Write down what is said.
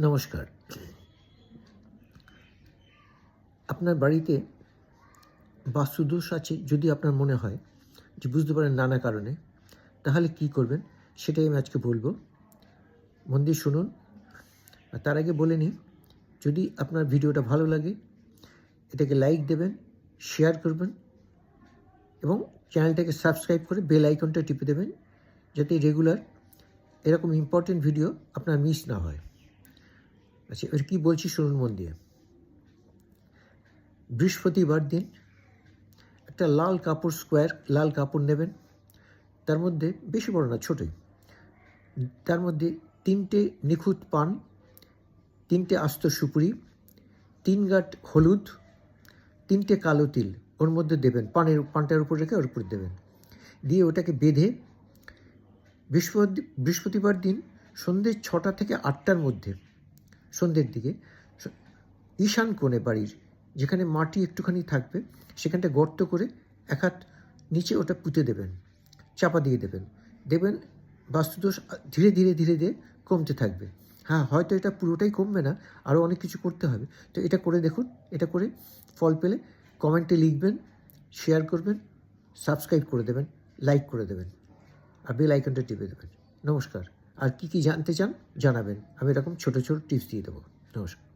নমস্কার। আপনার বাড়িতে বাস্তুদোষ আছে যদি আপনার মনে হয় যে বুঝতে পারেন নানা কারণে, তাহলে কি করবেন সেটাই আমি আজকে বলবো। মন দিয়ে শুনুন। আর তার আগে বলে নিই, যদি আপনার ভিডিওটা ভালো লাগে এটাকে লাইক দেবেন, শেয়ার করবেন এবং চ্যানেলটাকে সাবস্ক্রাইব করে বেল আইকনটা টিপে দেবেন, যাতে রেগুলার এরকম ইম্পর্টেন্ট ভিডিও আপনার মিস না হয়। আচ্ছা, এবার কী বলছি শুনুন মন দিয়ে। বৃহস্পতিবার দিন একটা লাল কাপড়, স্কোয়ার লাল কাপড় নেবেন। তার মধ্যে বেশি বড় না, ছোটোই, তার মধ্যে 3টে নিখুঁত পান, 3টে আস্ত সুপুরি, 3 গাঁট হলুদ, 3টে কালো তিল ওর মধ্যে দেবেন। পানটার উপর রেখে ওর উপর দেবেন, দিয়ে ওটাকে বেঁধে বৃহস্পতিবার দিন সন্ধ্যে 6টা থেকে 8টার মধ্যে, সন্ধ্যের দিকে ঈশান কোণে বাড়ির যেখানে মাটি একটুখানি থাকবে সেখানটা গর্ত করে 1 হাত নিচে ওটা পুঁতে দেবেন, চাপা দিয়ে দেবেন। বাস্তুদোষ ধীরে ধীরে কমতে থাকবে। হ্যাঁ, হয়তো এটা পুরোটাই কমবে না, আরও অনেক কিছু করতে হবে। তো এটা করে দেখুন। এটা করে ফল পেলে কমেন্টে লিখবেন, শেয়ার করবেন, সাবস্ক্রাইব করে দেবেন, লাইক করে দেবেন আর বেল আইকনটা টিপে দেবেন। নমস্কার। আর কী জানতে চান জানাবেন, আমি এরকম ছোটো ছোটো টিপস দিয়ে দেবো। নমস্কার।